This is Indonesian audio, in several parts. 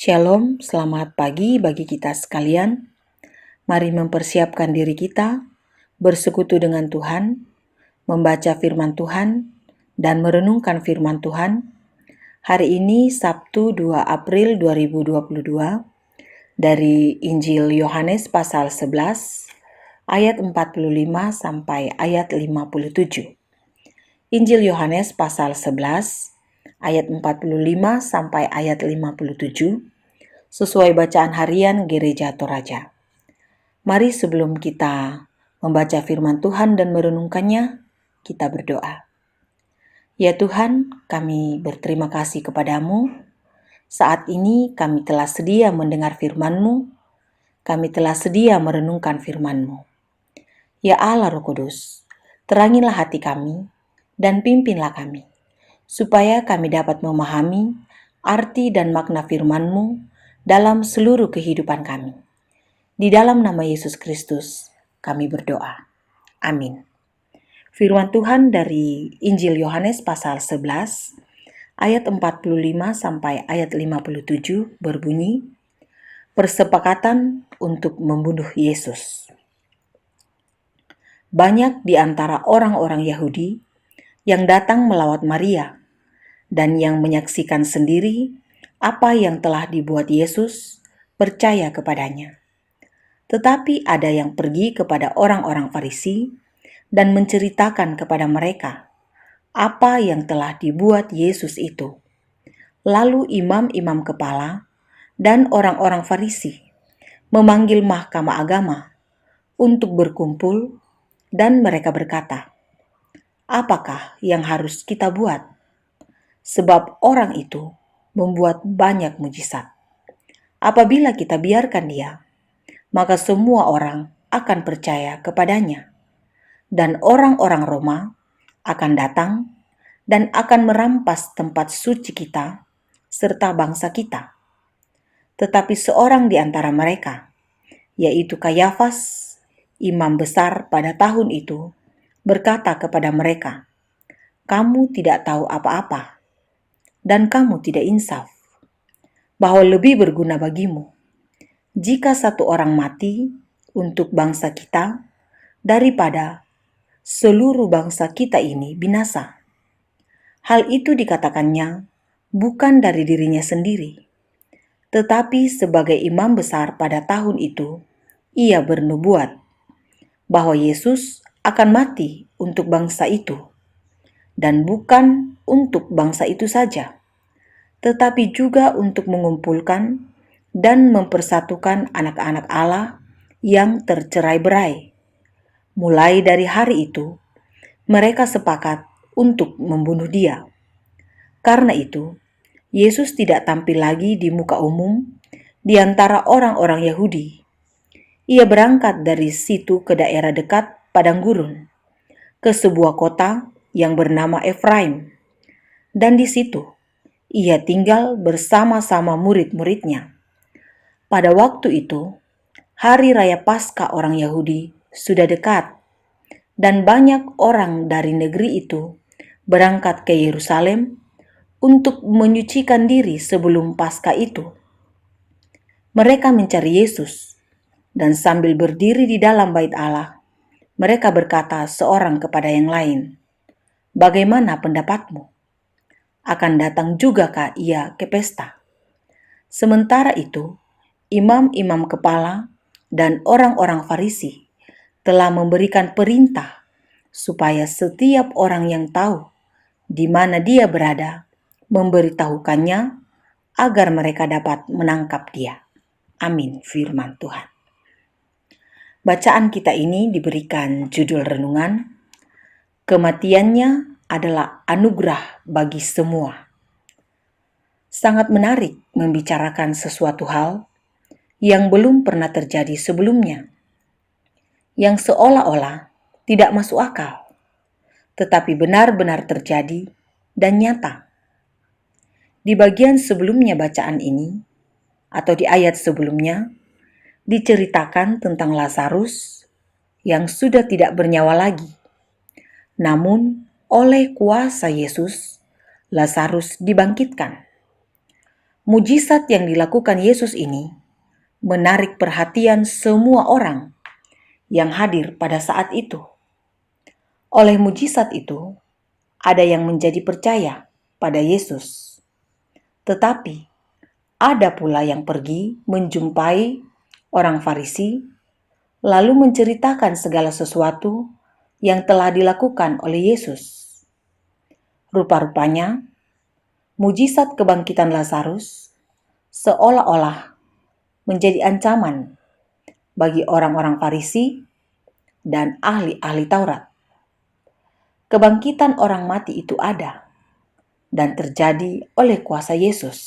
Shalom, selamat pagi bagi kita sekalian. Mari mempersiapkan diri kita, bersekutu dengan Tuhan, membaca firman Tuhan, dan merenungkan firman Tuhan. Hari ini Sabtu 2 April 2022 dari Injil Yohanes pasal 11 ayat 45 sampai ayat 57. Injil Yohanes pasal 11 ayat 45 sampai ayat 57 sesuai bacaan harian Gereja Toraja. Mari sebelum kita membaca firman Tuhan dan merenungkannya, kita berdoa. Ya Tuhan, kami berterima kasih kepadamu. Saat ini kami telah sedia mendengar firman-Mu, kami telah sedia merenungkan firman-Mu. Ya Allah Roh Kudus, terangilah hati kami dan pimpinlah kami, supaya kami dapat memahami arti dan makna firman-Mu dalam seluruh kehidupan kami. Di dalam nama Yesus Kristus, kami berdoa. Amin. Firman Tuhan dari Injil Yohanes pasal 11, ayat 45 sampai ayat 57 berbunyi, Persepakatan untuk membunuh Yesus. Banyak di antara orang-orang Yahudi yang datang melawat Maria dan yang menyaksikan sendiri apa yang telah dibuat Yesus, percaya kepadanya. Tetapi ada yang pergi kepada orang-orang Farisi dan menceritakan kepada mereka apa yang telah dibuat Yesus itu. Lalu imam-imam kepala dan orang-orang Farisi memanggil mahkamah agama untuk berkumpul, dan mereka berkata, "Apakah yang harus kita buat? Sebab orang itu membuat banyak mujizat. Apabila kita biarkan dia, maka semua orang akan percaya kepadanya, dan orang-orang Roma akan datang dan akan merampas tempat suci kita serta bangsa kita." Tetapi seorang di antara mereka, yaitu Kayafas, imam besar pada tahun itu, berkata kepada mereka, "Kamu tidak tahu apa-apa, dan kamu tidak insaf, bahwa lebih berguna bagimu jika satu orang mati untuk bangsa kita daripada seluruh bangsa kita ini binasa." Hal itu dikatakannya bukan dari dirinya sendiri, tetapi sebagai imam besar pada tahun itu, ia bernubuat bahwa Yesus akan mati untuk bangsa itu, dan bukan untuk bangsa itu saja, tetapi juga untuk mengumpulkan dan mempersatukan anak-anak Allah yang tercerai-berai. Mulai dari hari itu, mereka sepakat untuk membunuh dia. Karena itu, Yesus tidak tampil lagi di muka umum di antara orang-orang Yahudi. Ia berangkat dari situ ke daerah dekat padang gurun, ke sebuah kota yang bernama Efraim, dan di situ ia tinggal bersama-sama murid-muridnya. Pada waktu itu, hari raya Paskah orang Yahudi sudah dekat, dan banyak orang dari negeri itu berangkat ke Yerusalem untuk menyucikan diri sebelum Paskah itu. Mereka mencari Yesus, dan sambil berdiri di dalam bait Allah, mereka berkata seorang kepada yang lain, "Bagaimana pendapatmu? Akan datang jugakah ia ke pesta?" Sementara itu, imam-imam kepala dan orang-orang Farisi telah memberikan perintah supaya setiap orang yang tahu di mana dia berada memberitahukannya agar mereka dapat menangkap dia. Amin, firman Tuhan. Bacaan kita ini diberikan judul renungan, Kematiannya adalah anugerah bagi semua. Sangat menarik membicarakan sesuatu hal yang belum pernah terjadi sebelumnya, yang seolah-olah tidak masuk akal, tetapi benar-benar terjadi dan nyata. Di bagian sebelumnya bacaan ini, atau di ayat sebelumnya, diceritakan tentang Lazarus yang sudah tidak bernyawa lagi. Namun, oleh kuasa Yesus, Lazarus dibangkitkan. Mujizat yang dilakukan Yesus ini menarik perhatian semua orang yang hadir pada saat itu. Oleh mujizat itu, ada yang menjadi percaya pada Yesus. Tetapi ada pula yang pergi menjumpai orang Farisi, lalu menceritakan segala sesuatu yang telah dilakukan oleh Yesus. Rupa-rupanya, mujizat kebangkitan Lazarus seolah-olah menjadi ancaman bagi orang-orang Farisi dan ahli-ahli Taurat. Kebangkitan orang mati itu ada dan terjadi oleh kuasa Yesus.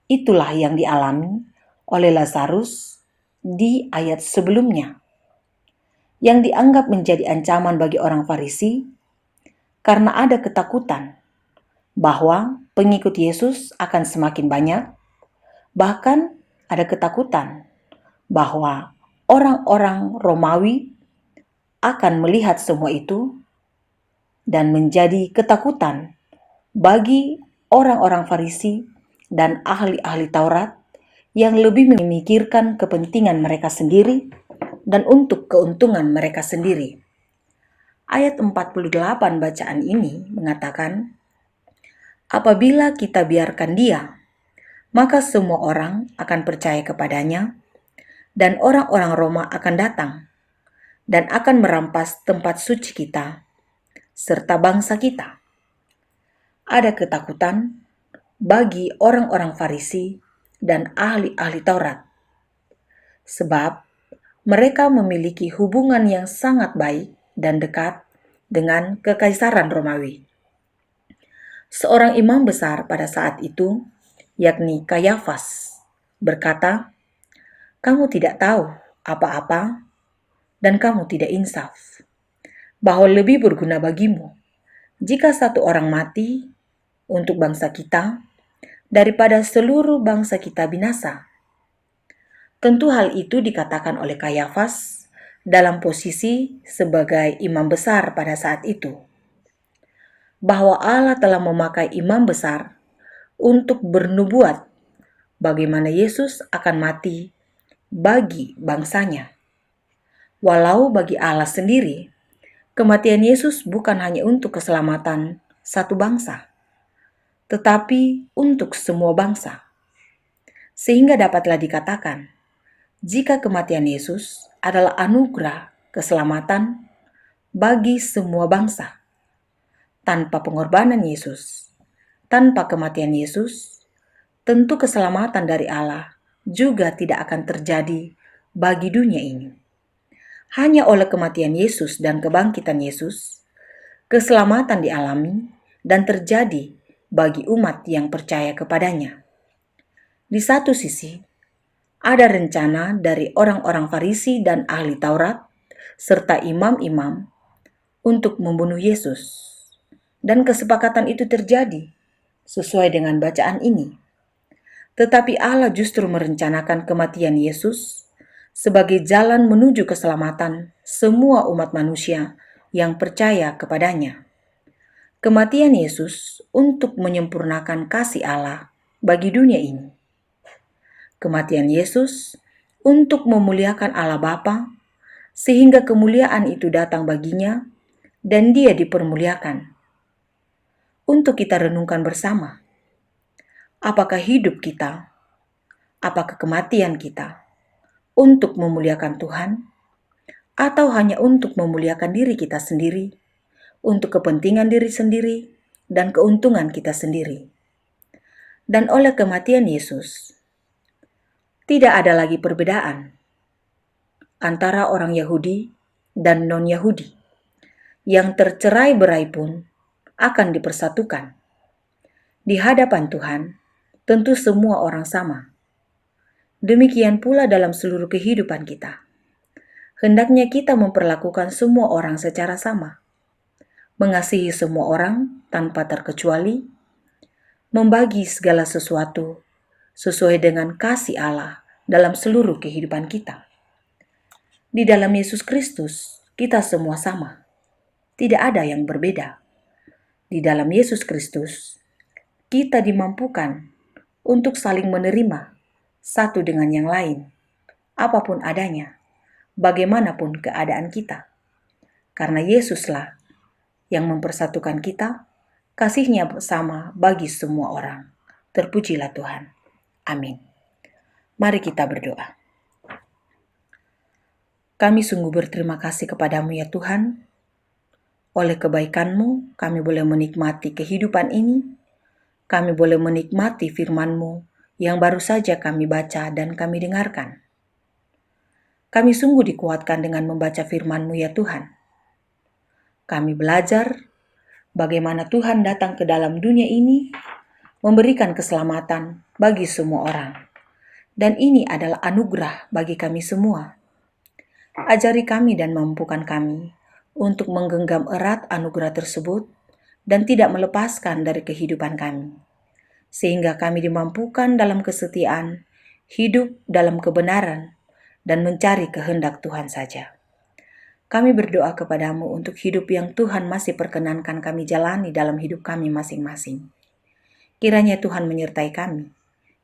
Itulah yang dialami oleh Lazarus di ayat sebelumnya, yang dianggap menjadi ancaman bagi orang Farisi karena ada ketakutan bahwa pengikut Yesus akan semakin banyak. Bahkan ada ketakutan bahwa orang-orang Romawi akan melihat semua itu dan menjadi ketakutan bagi orang-orang Farisi dan ahli-ahli Taurat yang lebih memikirkan kepentingan mereka sendiri dan untuk keuntungan mereka sendiri. Ayat 48 bacaan ini mengatakan, apabila kita biarkan dia, maka semua orang akan percaya kepadanya dan orang-orang Roma akan datang dan akan merampas tempat suci kita serta bangsa kita. Ada ketakutan bagi orang-orang Farisi dan ahli-ahli Taurat, sebab mereka memiliki hubungan yang sangat baik dan dekat dengan Kekaisaran Romawi. Seorang imam besar pada saat itu, yakni Kayafas, berkata, "Kamu tidak tahu apa-apa dan kamu tidak insaf, bahwa lebih berguna bagimu jika satu orang mati untuk bangsa kita daripada seluruh bangsa kita binasa." Tentu hal itu dikatakan oleh Kayafas dalam posisi sebagai imam besar pada saat itu, bahwa Allah telah memakai imam besar untuk bernubuat bagaimana Yesus akan mati bagi bangsanya. Walau bagi Allah sendiri, kematian Yesus bukan hanya untuk keselamatan satu bangsa, tetapi untuk semua bangsa. Sehingga dapatlah dikatakan, jika kematian Yesus adalah anugerah keselamatan bagi semua bangsa, tanpa pengorbanan Yesus, tanpa kematian Yesus, tentu keselamatan dari Allah juga tidak akan terjadi bagi dunia ini. Hanya oleh kematian Yesus dan kebangkitan Yesus, keselamatan dialami dan terjadi bagi umat yang percaya kepadanya. Di satu sisi, ada rencana dari orang-orang Farisi dan ahli Taurat, serta imam-imam untuk membunuh Yesus. Dan kesepakatan itu terjadi sesuai dengan bacaan ini. Tetapi Allah justru merencanakan kematian Yesus sebagai jalan menuju keselamatan semua umat manusia yang percaya kepadanya. Kematian Yesus untuk menyempurnakan kasih Allah bagi dunia ini. Kematian Yesus untuk memuliakan Allah Bapa, sehingga kemuliaan itu datang baginya dan dia dipermuliakan. Untuk kita renungkan bersama, apakah hidup kita, apakah kematian kita untuk memuliakan Tuhan, atau hanya untuk memuliakan diri kita sendiri, untuk kepentingan diri sendiri dan keuntungan kita sendiri. Dan oleh kematian Yesus, tidak ada lagi perbedaan antara orang Yahudi dan non-Yahudi. Yang tercerai-berai pun akan dipersatukan. Di hadapan Tuhan, tentu semua orang sama. Demikian pula dalam seluruh kehidupan kita. Hendaknya kita memperlakukan semua orang secara sama, mengasihi semua orang tanpa terkecuali, membagi segala sesuatu sesuai dengan kasih Allah dalam seluruh kehidupan kita. Di dalam Yesus Kristus, kita semua sama. Tidak ada yang berbeda. Di dalam Yesus Kristus, kita dimampukan untuk saling menerima satu dengan yang lain, apapun adanya, bagaimanapun keadaan kita. Karena Yesuslah yang mempersatukan kita, kasih-Nya sama bagi semua orang. Terpujilah Tuhan. Amin. Mari kita berdoa. Kami sungguh berterima kasih kepadamu ya Tuhan. Oleh kebaikan-Mu, kami boleh menikmati kehidupan ini. Kami boleh menikmati firman-Mu yang baru saja kami baca dan kami dengarkan. Kami sungguh dikuatkan dengan membaca firman-Mu ya Tuhan. Kami belajar bagaimana Tuhan datang ke dalam dunia ini, memberikan keselamatan bagi semua orang. Dan ini adalah anugerah bagi kami semua. Ajari kami dan mampukan kami untuk menggenggam erat anugerah tersebut dan tidak melepaskan dari kehidupan kami. Sehingga kami dimampukan dalam kesetiaan, hidup dalam kebenaran, dan mencari kehendak Tuhan saja. Kami berdoa kepadamu untuk hidup yang Tuhan masih perkenankan kami jalani dalam hidup kami masing-masing. Kiranya Tuhan menyertai kami,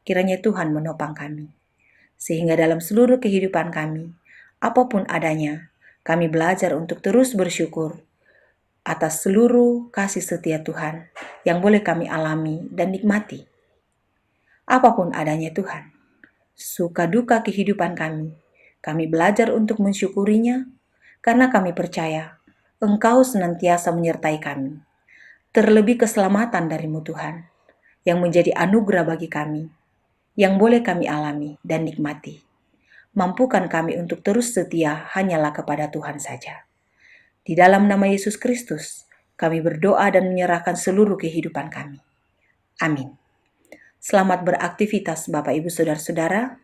kiranya Tuhan menopang kami. Sehingga dalam seluruh kehidupan kami, apapun adanya, kami belajar untuk terus bersyukur atas seluruh kasih setia Tuhan yang boleh kami alami dan nikmati. Apapun adanya Tuhan, suka duka kehidupan kami belajar untuk mensyukurinya karena kami percaya Engkau senantiasa menyertai kami. Terlebih keselamatan dari-Mu Tuhan, yang menjadi anugerah bagi kami, yang boleh kami alami dan nikmati. Mampukan kami untuk terus setia hanyalah kepada Tuhan saja. Di dalam nama Yesus Kristus, kami berdoa dan menyerahkan seluruh kehidupan kami. Amin. Selamat beraktivitas Bapak Ibu Saudara-saudara.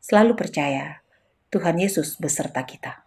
Selalu percaya, Tuhan Yesus beserta kita.